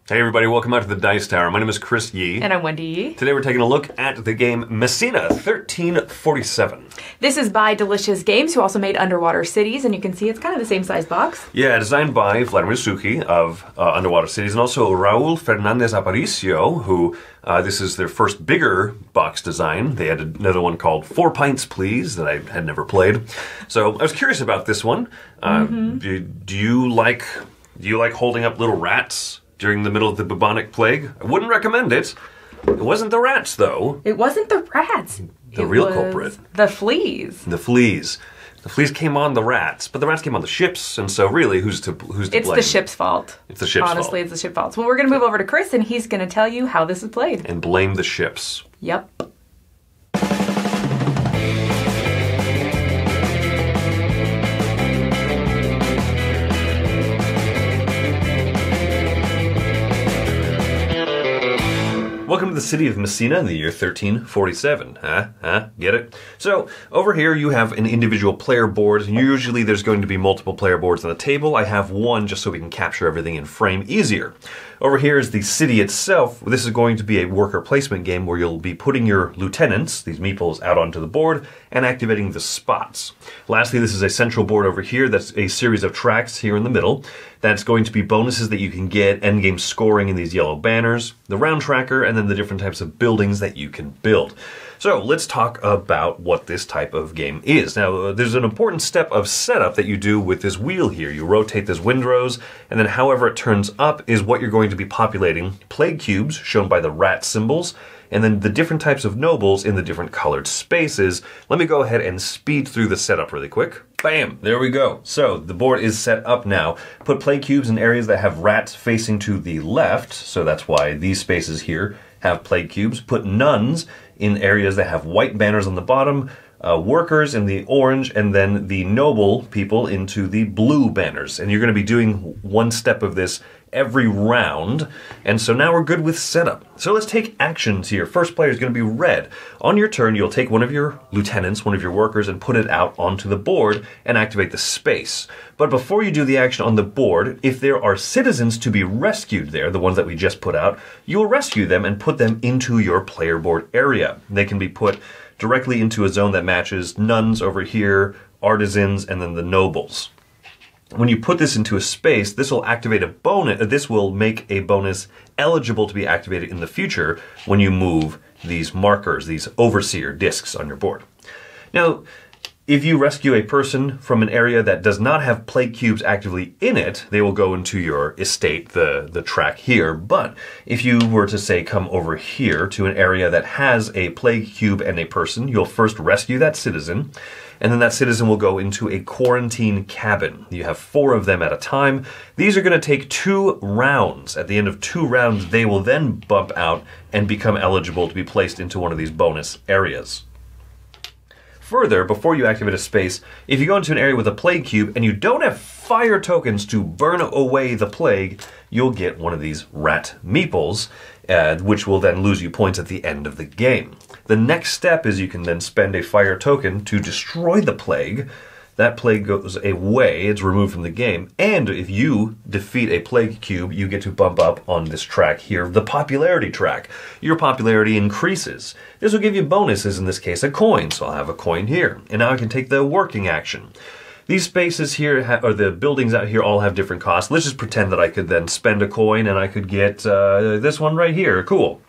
Hey everybody, welcome out to the Dice Tower. My name is Chris Yi. And I'm Wendy Yi. Today we're taking a look at the game Messina 1347. This is by Delicious Games, who also made Underwater Cities, and you can see it's kind of the same size box. Yeah, designed by Vladimir Suki of Underwater Cities, and also Raul Fernandez Aparicio, who this is their first bigger box design. They had another one called 4 Pints Please that I had never played. So I was curious about this one. Do you like holding up little rats during the middle of the Bubonic Plague? I wouldn't recommend it. It wasn't the rats, though. It wasn't the rats. The real culprit. The fleas. The fleas. The fleas came on the rats, but the rats came on the ships, and so really, who's to blame? It's the ship's fault. It's the ship's fault. Honestly, it's the ship's fault. Well, we're going to move over to Chris, and he's going to tell you how this is played. And blame the ships. Yep. Welcome to the city of Messina in the year 1347. Get it? So, over here you have an individual player board, and usually there's going to be multiple player boards on the table. I have one just so we can capture everything in frame easier. Over here is the city itself. This is going to be a worker placement game where you'll be putting your lieutenants, these meeples, out onto the board and activating the spots. Lastly, this is a central board over here that's a series of tracks here in the middle. That's going to be bonuses that you can get, endgame scoring in these yellow banners, the round tracker, and then the different types of buildings that you can build. So let's talk about what this type of game is. Now, there's an important step of setup that you do with this wheel here. You rotate this windrows, and then however it turns up is what you're going to be populating. Plague cubes, shown by the rat symbols, and then the different types of nobles in the different colored spaces. Let me go ahead and speed through the setup really quick. Bam! There we go. So the board is set up now. Put plague cubes in areas that have rats facing to the left, so that's why these spaces here have plague cubes. Put nuns in areas that have white banners on the bottom, workers in the orange, and then the noble people into the blue banners. And you're going to be doing one step of this every round. And so now we're good with setup. So let's take actions here. First player is going to be red. On your turn, you'll take one of your lieutenants, one of your workers, and put it out onto the board and activate the space. But before you do the action on the board, if there are citizens to be rescued there, the ones that we just put out, you'll rescue them and put them into your player board area. They can be put directly into a zone that matches nuns over here, artisans, and then the nobles. When you put this into a space, this will activate a bonus. This will make a bonus eligible to be activated in the future when you move these markers, these overseer discs on your board. Now, if you rescue a person from an area that does not have plague cubes actively in it, they will go into your estate, the track here. But if you were to, say, come over here to an area that has a plague cube and a person, you'll first rescue that citizen, and then that citizen will go into a quarantine cabin. You have 4 of them at a time. These are going to take 2 rounds. At the end of 2 rounds, they will then bump out and become eligible to be placed into one of these bonus areas. Further, before you activate a space, if you go into an area with a plague cube and you don't have fire tokens to burn away the plague, you'll get one of these rat meeples, which will then lose you points at the end of the game. The next step is you can then spend a fire token to destroy the plague. That plague goes away, it's removed from the game, and if you defeat a plague cube, you get to bump up on this track here, the popularity track. Your popularity increases. This will give you bonuses, in this case a coin, so I'll have a coin here. And now I can take the working action. These spaces here, or the buildings out here, all have different costs. Let's just pretend that I could then spend a coin and I could get this one right here. Cool.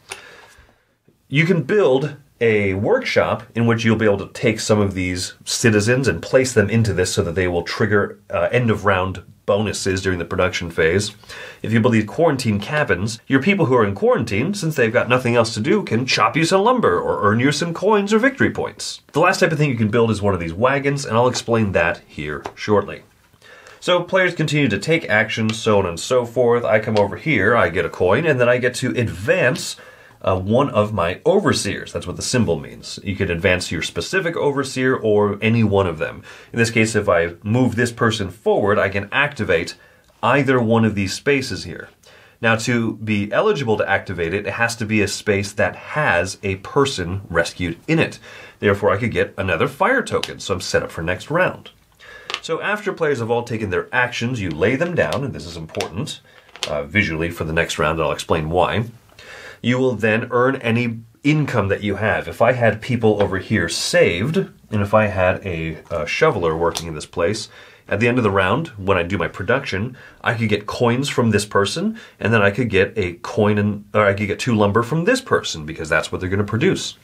You can build a workshop in which you'll be able to take some of these citizens and place them into this so that they will trigger end of round bonuses during the production phase. If you build these quarantine cabins, your people who are in quarantine, since they've got nothing else to do, can chop you some lumber or earn you some coins or victory points. The last type of thing you can build is one of these wagons, and I'll explain that here shortly. So players continue to take action, so on and so forth. I come over here, I get a coin, and then I get to advance one of my overseers. That's what the symbol means. You can advance your specific overseer or any one of them. In this case, if I move this person forward, I can activate either one of these spaces here. Now, to be eligible to activate it, it has to be a space that has a person rescued in it. Therefore, I could get another fire token, so I'm set up for next round. So after players have all taken their actions, you lay them down, and this is important. visually for the next round, and I'll explain why. You will then earn any income that you have. If I had people over here saved, and if I had a shoveler working in this place, at the end of the round, when I do my production, I could get coins from this person, and then I could get a coin, or I could get 2 lumber from this person, because that's what they're going to produce.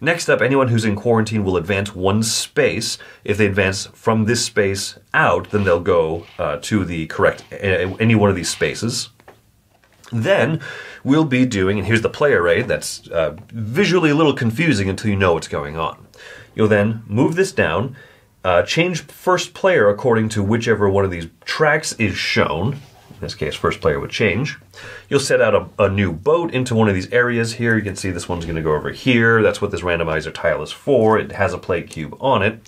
Next up, anyone who's in quarantine will advance 1 space. If they advance from this space out, then they'll go to the correct, any one of these spaces. Then we'll be doing, and here's the player aid, that's visually a little confusing until you know what's going on. You'll then move this down, change first player according to whichever one of these tracks is shown. In this case, first player would change. You'll set out a new boat into one of these areas here. You can see this one's going to go over here. That's what this randomizer tile is for. It has a plague cube on it.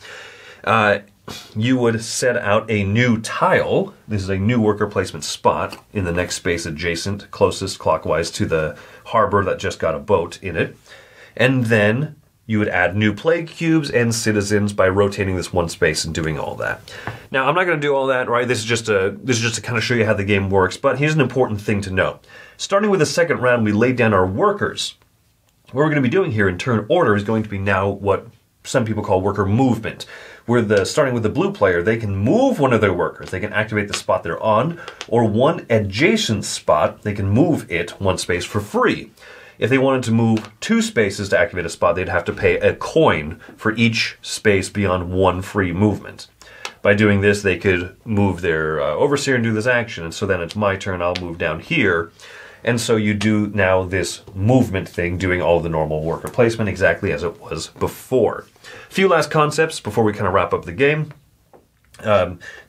You would set out a new tile. This is a new worker placement spot in the next space adjacent, closest clockwise to the harbor that just got a boat in it. And then you would add new plague cubes and citizens by rotating this 1 space and doing all that. Now, I'm not going to do all that, right? This is just to kind of show you how the game works, but here's an important thing to know. Starting with the second round, we laid down our workers. What we're going to be doing here in turn order is going to be now what some people call worker movement. Where starting with the blue player, they can move one of their workers. They can activate the spot they're on, or one adjacent spot, they can move it 1 space for free. If they wanted to move 2 spaces to activate a spot, they'd have to pay a coin for each space beyond 1 free movement. By doing this, they could move their overseer and do this action, and so then it's my turn, I'll move down here. And so you do now this movement thing, doing all the normal worker placement exactly as it was before. A few last concepts before we kind of wrap up the game.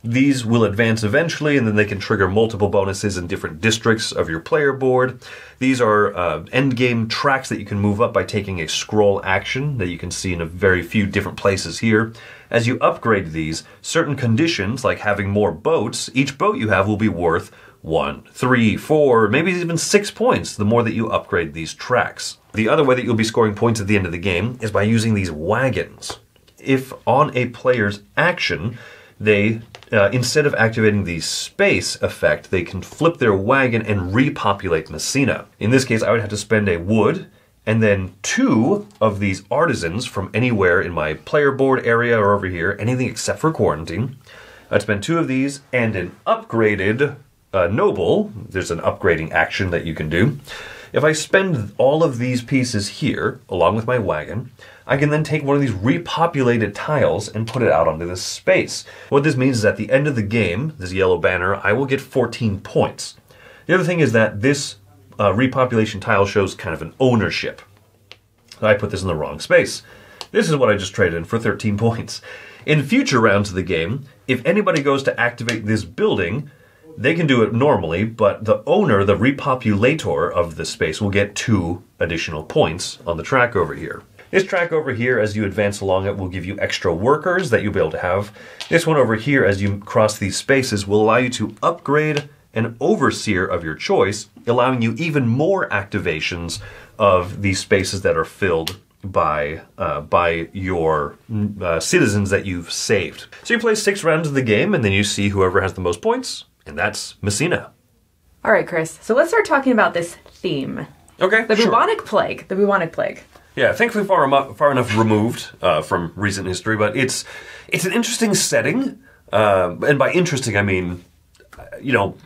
These will advance eventually, and then they can trigger multiple bonuses in different districts of your player board. These are endgame tracks that you can move up by taking a scroll action that you can see in a very few different places here. As you upgrade these, certain conditions, like having more boats, each boat you have will be worth 1, 3, 4, maybe even 6 points the more that you upgrade these tracks. The other way that you'll be scoring points at the end of the game is by using these wagons. If on a player's action, they, instead of activating the space effect, they can flip their wagon and repopulate Messina. In this case, I would have to spend a wood and then 2 of these artisans from anywhere in my player board area or over here, anything except for quarantine. I'd spend 2 of these and an upgraded noble. There's an upgrading action that you can do. If I spend all of these pieces here, along with my wagon, I can then take one of these repopulated tiles and put it out onto this space. What this means is at the end of the game, this yellow banner, I will get 14 points. The other thing is that this repopulation tile shows kind of an ownership. I put this in the wrong space. This is what I just traded in for 13 points. In future rounds of the game, if anybody goes to activate this building, they can do it normally, but the owner, the repopulator of the space, will get 2 additional points on the track over here. This track over here, as you advance along it, will give you extra workers that you'll be able to have. This one over here, as you cross these spaces, will allow you to upgrade an overseer of your choice, allowing you even more activations of these spaces that are filled by your citizens that you've saved. So you play 6 rounds of the game, and then you see whoever has the most points, and that's Messina. All right, Chris. So let's start talking about this theme. Okay, The Bubonic Plague. The Bubonic Plague. Yeah, thankfully far enough removed from recent history, but it's an interesting setting, and by interesting I mean, you know,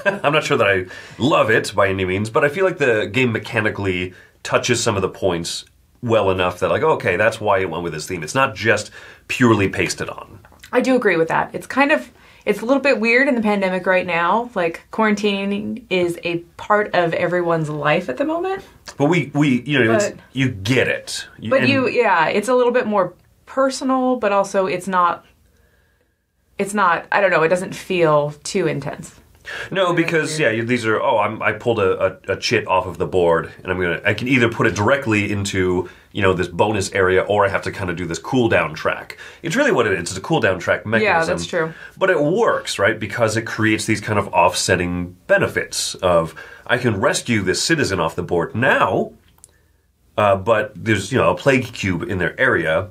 I'm not sure that I love it by any means, but I feel like the game mechanically touches some of the points well enough that like, okay, that's why it went with this theme. It's not just purely pasted on. I do agree with that. It's a little bit weird in the pandemic right now. Like, quarantining is a part of everyone's life at the moment. But you get it. It's a little bit more personal, but also it's not, I don't know, it doesn't feel too intense. No, because these are I pulled a chit off of the board, and I can either put it directly into this bonus area, or I have to kind of do this cooldown track. It's really what it is. It's a cooldown track mechanism. Yeah, that's true. But it works, right? Because it creates these kind of offsetting benefits of I can rescue this citizen off the board now, but there's a plague cube in their area.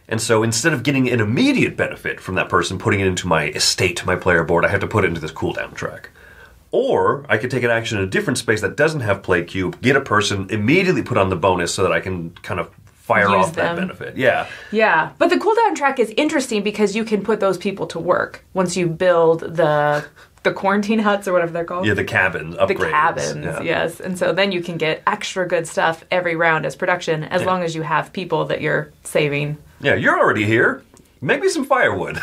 And so instead of getting an immediate benefit from that person putting it into my estate, my player board, I have to put it into this cooldown track. Or I could take an action in a different space that doesn't have plague cube, get a person, immediately put on the bonus so that I can kind of fire off that benefit. Yeah. Yeah. But the cooldown track is interesting because you can put those people to work once you build the quarantine huts or whatever they're called. Yeah, the cabins, upgrades. The cabins, yes. And so then you can get extra good stuff every round as production as long as you have people that you're saving. Yeah, you're already here. Make me some firewood.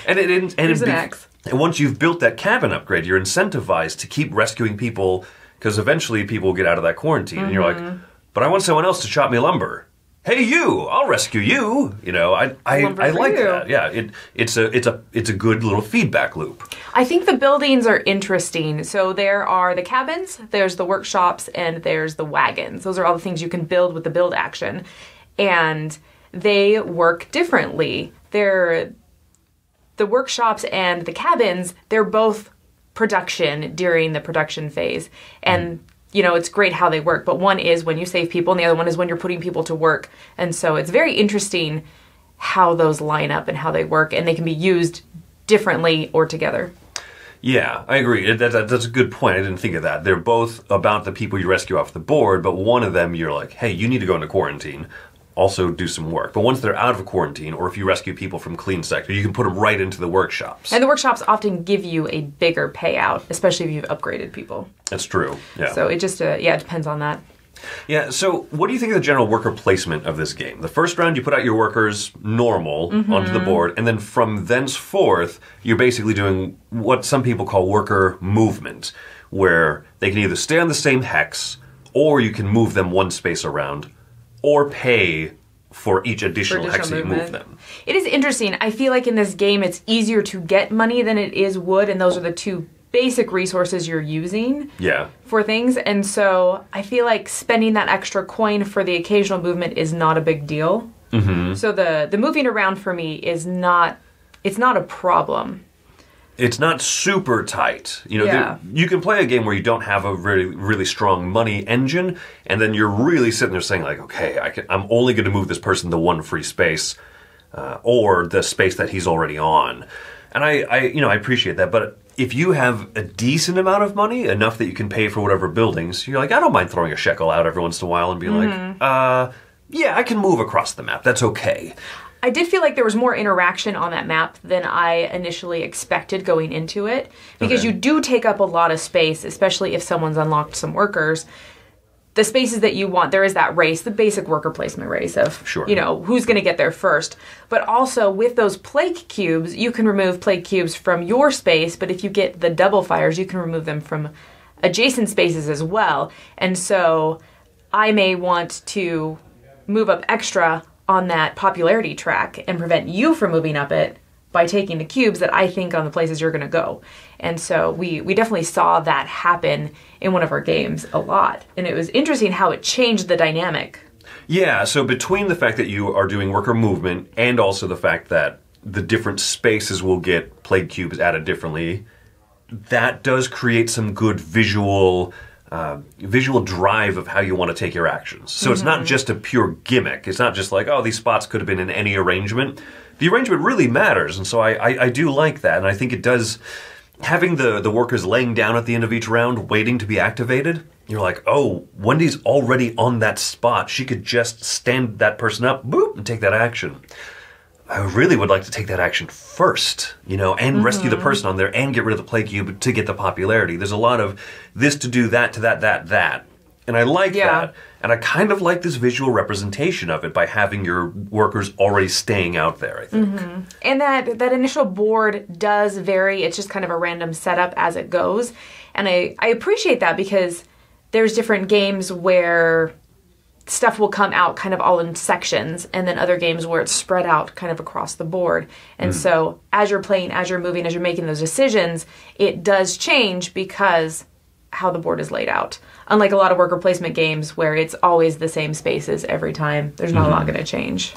Here's an axe. And once you've built that cabin upgrade, you're incentivized to keep rescuing people because eventually people will get out of that quarantine. And you're like, but I want someone else to chop me lumber. Hey, you! I'll rescue you. You know, I like that. Yeah, it's a good little feedback loop. I think the buildings are interesting. So there are the cabins, there's the workshops, and there's the wagons. Those are all the things you can build with the build action, and they work differently. The workshops and the cabins, they're both production during the production phase. And, you know, it's great how they work. But one is when you save people and the other one is when you're putting people to work. And so it's very interesting how those line up and how they work. And they can be used differently or together. Yeah, I agree. That's a good point. I didn't think of that. They're both about the people you rescue off the board, but one of them you're like, hey, you need to go into quarantine. Also do some work. But once they're out of a quarantine, or if you rescue people from clean sector, you can put them right into the workshops. And the workshops often give you a bigger payout, especially if you've upgraded people. That's true, yeah. So it just, it depends on that. Yeah, so what do you think of the general worker placement of this game? The first round, you put out your workers normal onto the board, and then from thenceforth, you're basically doing what some people call worker movement, where they can either stay on the same hex, or you can move them one space around, or pay for each additional hex that you move them. It is interesting. I feel like in this game it's easier to get money than it is wood, and those are the two basic resources you're using for things. And so I feel like spending that extra coin for the occasional movement is not a big deal. So the moving around for me is not a problem. It's not super tight. You know, you can play a game where you don't have a really, really strong money engine, and then you're really sitting there saying, like, okay, I'm only going to move this person to one free space, or the space that he's already on. And I appreciate that, but if you have a decent amount of money, enough that you can pay for whatever buildings, you're like, I don't mind throwing a shekel out every once in a while and be like, yeah, I can move across the map. That's okay. I did feel like there was more interaction on that map than I initially expected going into it, because you do take up a lot of space, especially if someone's unlocked some workers. The spaces that you want, there is that race, the basic worker placement race of, you know, who's going to get there first. But also with those plague cubes, you can remove plague cubes from your space, but if you get the double fires, you can remove them from adjacent spaces as well. And so I may want to move up extra on that popularity track and prevent you from moving up it by taking the cubes that I think on the places you're going to go. And so we definitely saw that happen in one of our games a lot. And it was interesting how it changed the dynamic. Yeah, so between the fact that you are doing worker movement and also the fact that the different spaces will get plague cubes added differently, that does create some good visual drive of how you want to take your actions. So it's not just a pure gimmick. It's not just like, oh, these spots could have been in any arrangement. The arrangement really matters, and so I do like that, and I think it does. Having the workers laying down at the end of each round, waiting to be activated, you're like, oh, Wendy's already on that spot. She could just stand that person up, boop, and take that action. I really would like to take that action first, you know, and rescue the person on there and get rid of the plague cube to get the popularity. There's a lot of this to do, that to that. And I like that. And I kind of like this visual representation of it by having your workers already staying out there, I think. And that initial board does vary. It's just kind of a random setup as it goes. And I appreciate that because there's different games where stuff will come out kind of all in sections, and then other games where it's spread out kind of across the board. And so as you're playing, as you're moving, as you're making those decisions, it does change because how the board is laid out. Unlike a lot of worker placement games where it's always the same spaces every time, there's not a lot going to change.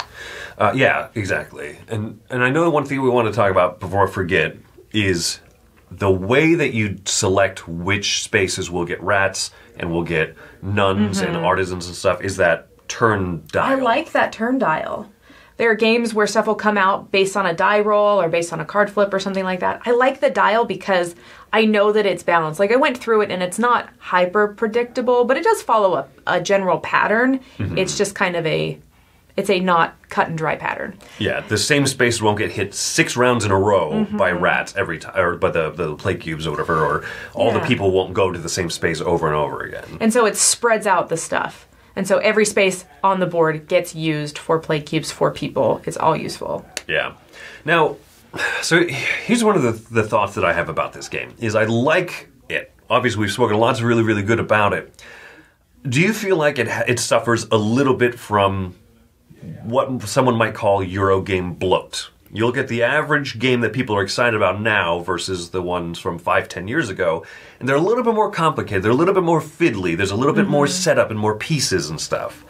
Yeah, exactly. And I know one thing we want to talk about before I forget is the way that you select which spaces will get rats and will get nuns and artisans and stuff is that turn dial. I like that turn dial. There are games where stuff will come out based on a die roll or based on a card flip or something like that. I like the dial because I know that it's balanced. Like, I went through it and it's not hyper predictable, but it does follow a general pattern. It's just kind of it's a not cut and dry pattern. Yeah, the same space won't get hit 6 rounds in a row by rats every time, or by the plague cubes or whatever, or all the people won't go to the same space over and over again. And so it spreads out the stuff. And so every space on the board gets used for plague cubes for people. It's all useful. Yeah. Now, so here's one of the thoughts that I have about this game, is I like it. Obviously, we've spoken lots of really, really good about it. Do you feel like it suffers a little bit from what someone might call Eurogame bloat? You'll get the average game that people are excited about now versus the ones from 5-10 years ago, and they're a little bit more complicated, they're a little bit more fiddly, there's a little bit more setup and more pieces and stuff.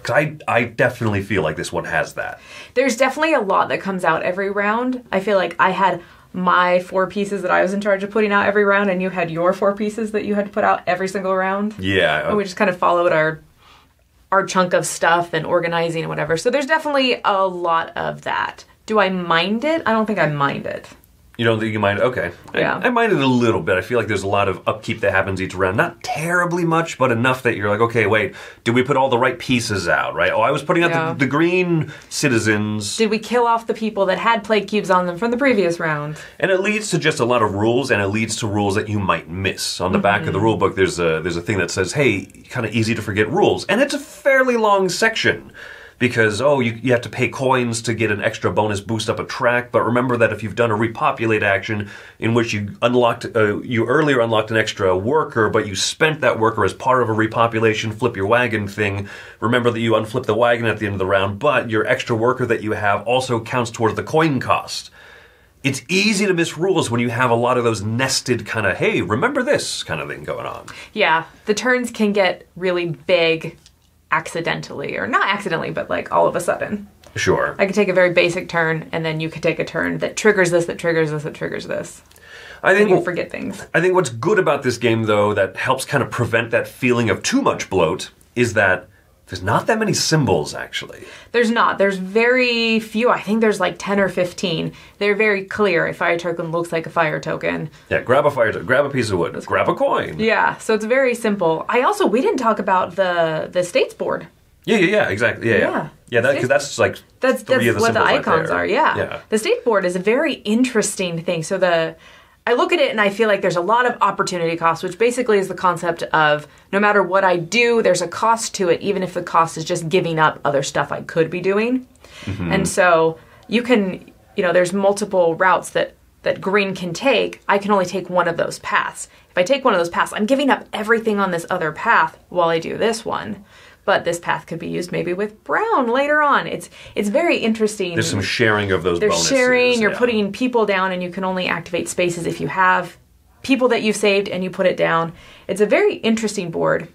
'Cause I definitely feel like this one has that. There's definitely a lot that comes out every round. I feel like I had my 4 pieces that I was in charge of putting out every round, and you had your 4 pieces that you had to put out every single round. Yeah. And we just kind of followed our chunk of stuff and organizing and whatever. So there's definitely a lot of that. Do I mind it? I don't think I mind it. You don't think you mind? Okay. Yeah. I mind it a little bit. I feel like there's a lot of upkeep that happens each round. Not terribly much, but enough that you're like, okay, wait, did we put all the right pieces out, right? Oh, I was putting out the green citizens. Did we kill off the people that had plague cubes on them from the previous round? And it leads to just a lot of rules, and it leads to rules that you might miss. On the back of the rule book, there's a thing that says, hey, kind of easy to forget rules. And it's a fairly long section. Because, you have to pay coins to get an extra bonus boost up a track, but remember that if you've done a repopulate action in which you earlier unlocked an extra worker, but you spent that worker as part of a repopulation flip your wagon thing, remember that you unflip the wagon at the end of the round, but your extra worker that you have also counts towards the coin cost. It's easy to miss rules when you have a lot of those nested kind of, hey, remember this kind of thing going on. Yeah, the turns can get really big accidentally, or not accidentally, but like all of a sudden. Sure. I could take a very basic turn, and then you could take a turn that triggers this, that triggers this, that triggers this. I think you forget things. I think what's good about this game, though, that helps kind of prevent that feeling of too much bloat, is that there's not that many symbols, actually. There's not. There's very few. I think there's like 10 or 15. They're very clear. A fire token looks like a fire token. Yeah, grab a fire token, grab a piece of wood, grab a coin. Yeah, so it's very simple. We didn't talk about the states board. Yeah, exactly. Yeah, because that's like that's three of the what the symbols icons right are. Yeah. The state board is a very interesting thing. So I look at it and I feel like there's a lot of opportunity cost, which basically is the concept of no matter what I do, there's a cost to it, even if the cost is just giving up other stuff I could be doing. And so you can, there's multiple routes that green can take. I can only take one of those paths. If I take one of those paths, I'm giving up everything on this other path while I do this one. But this path could be used maybe with brown later on. It's very interesting. There's some sharing of those bonuses. There's sharing. You're putting people down, and you can only activate spaces if you have people that you've saved and you put it down. It's a very interesting board.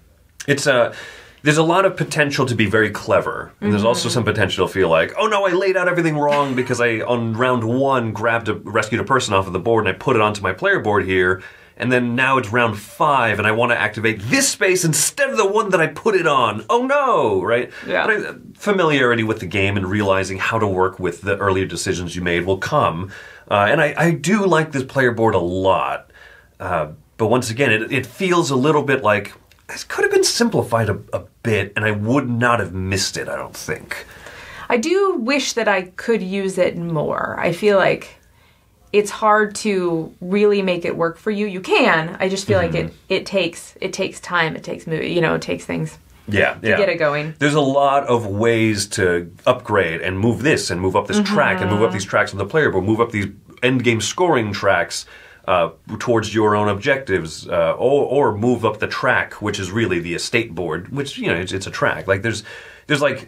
There's a lot of potential to be very clever. And there's also some potential to feel like, oh no, I laid out everything wrong because I, on round 1, rescued a person off of the board and I put it onto my player board here. And then now it's round 5, and I want to activate this space instead of the one that I put it on. Oh no, right? Yeah. But familiarity with the game and realizing how to work with the earlier decisions you made will come. And I do like this player board a lot. But once again, it feels a little bit like this could have been simplified a bit, and I would not have missed it, I don't think. I do wish that I could use it more. I feel like it's hard to really make it work for you. You can. I just feel like it takes time. It takes it takes things. To get it going. There's a lot of ways to upgrade and move this and move up this track and move up these tracks on the player board, move up these end game scoring tracks towards your own objectives, or move up the track, which is really the estate board, which it's a track. Like there's like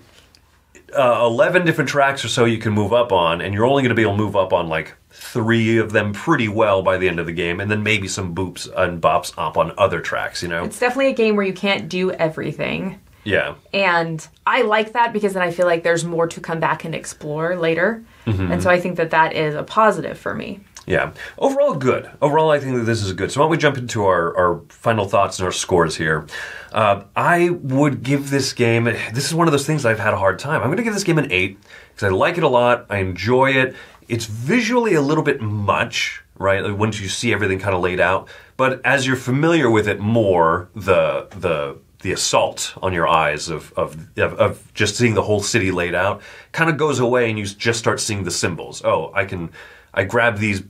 11 different tracks or so you can move up on, and you're only going to be able to move up on like 3 of them pretty well by the end of the game, and then maybe some boops and bops up on other tracks, It's definitely a game where you can't do everything. Yeah. And I like that because then I feel like there's more to come back and explore later. And so I think that is a positive for me. Yeah. Overall, good. Overall, I think that this is good. So why don't we jump into our final thoughts and our scores here. I would give this game, this is one of those things I've had a hard time. I'm going to give this game an 8 because I like it a lot. I enjoy it. It's visually a little bit much, right? Like once you see everything kind of laid out. But as you're familiar with it more, the assault on your eyes of just seeing the whole city laid out kind of goes away, and you just start seeing the symbols. Oh, I grab these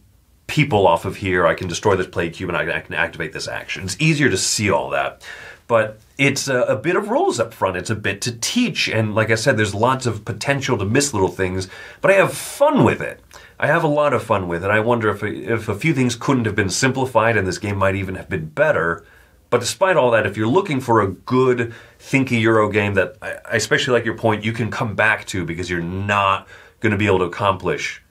people off of here, I can destroy this plague cube, and I can activate this action. It's easier to see all that. But it's a bit of rules up front. It's a bit to teach. And like I said, there's lots of potential to miss little things. But I have fun with it. I have a lot of fun with it. I wonder if a few things couldn't have been simplified and this game might even have been better. But despite all that, if you're looking for a good thinky Euro game that, I especially like your point, you can come back to because you're not going to be able to accomplish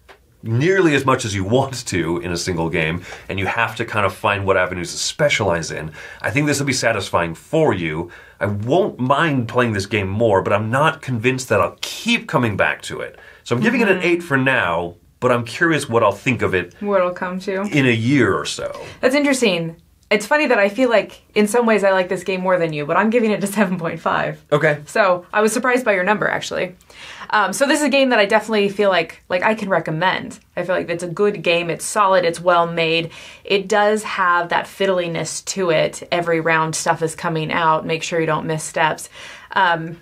nearly as much as you want to in a single game, and you have to kind of find what avenues to specialize in. I think this will be satisfying for you. I won't mind playing this game more, but I'm not convinced that I'll keep coming back to it. So I'm giving it an 8 for now, but I'm curious what I'll think of it. What it'll come to. In a year or so. That's interesting. It's funny that I feel like, in some ways, I like this game more than you, but I'm giving it a 7.5. Okay. So, I was surprised by your number, actually. So this is a game that I definitely feel like I can recommend. I feel like it's a good game. It's solid. It's well made. It does have that fiddliness to it. Every round stuff is coming out. Make sure you don't miss steps.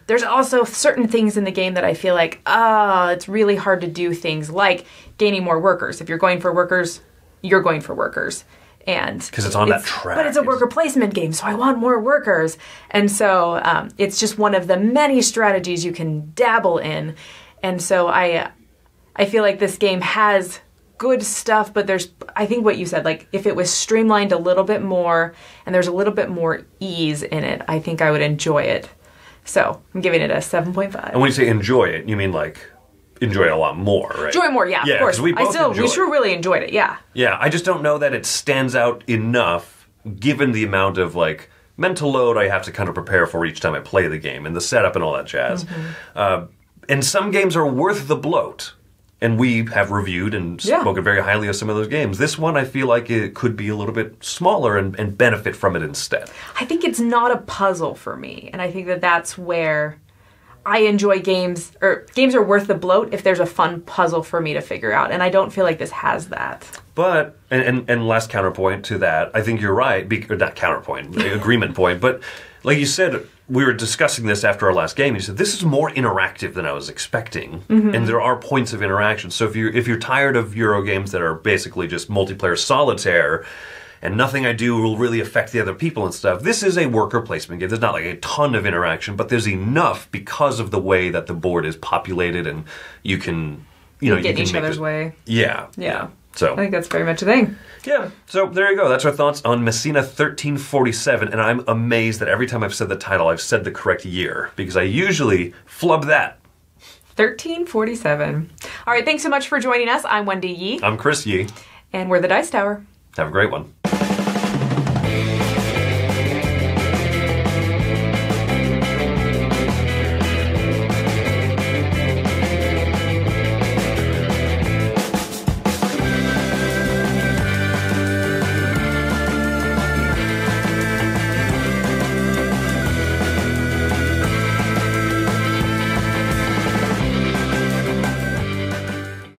There's also certain things in the game that I feel like, it's really hard to do things like gaining more workers. If you're going for workers, you're going for workers. And because it's on that track. But it's a worker placement game, so I want more workers. And so it's just one of the many strategies you can dabble in. And so I feel like this game has good stuff, but I think what you said, like if it was streamlined a little bit more and there's a little bit more ease in it, I think I would enjoy it. So I'm giving it a 7.5. And when you say enjoy it, you mean like enjoy it a lot more, right? Enjoy more, yeah, of course. We sure really enjoyed it, yeah. Yeah, I just don't know that it stands out enough given the amount of like mental load I have to kind of prepare for each time I play the game and the setup and all that jazz. And some games are worth the bloat. And we have reviewed and spoken very highly of some of those games. This one, I feel like it could be a little bit smaller and benefit from it instead. I think it's not a puzzle for me. And I think that that's where I enjoy games, or games are worth the bloat if there's a fun puzzle for me to figure out. And I don't feel like this has that. But, and last counterpoint to that, I think you're right, or not counterpoint, agreement point, but like you said, we were discussing this after our last game. You said this is more interactive than I was expecting, and there are points of interaction. So if you're tired of Euro games that are basically just multiplayer solitaire, and nothing I do will really affect the other people and stuff, this is a worker placement game. There's not like a ton of interaction, but there's enough because of the way that the board is populated, and you can get in each other's way. Yeah. So I think that's very much a thing. Yeah, so there you go. That's our thoughts on Messina 1347, and I'm amazed that every time I've said the title, I've said the correct year, because I usually flub that. 1347. All right, thanks so much for joining us. I'm Wendy Yi. I'm Chris Yi. And we're the Dice Tower. Have a great one.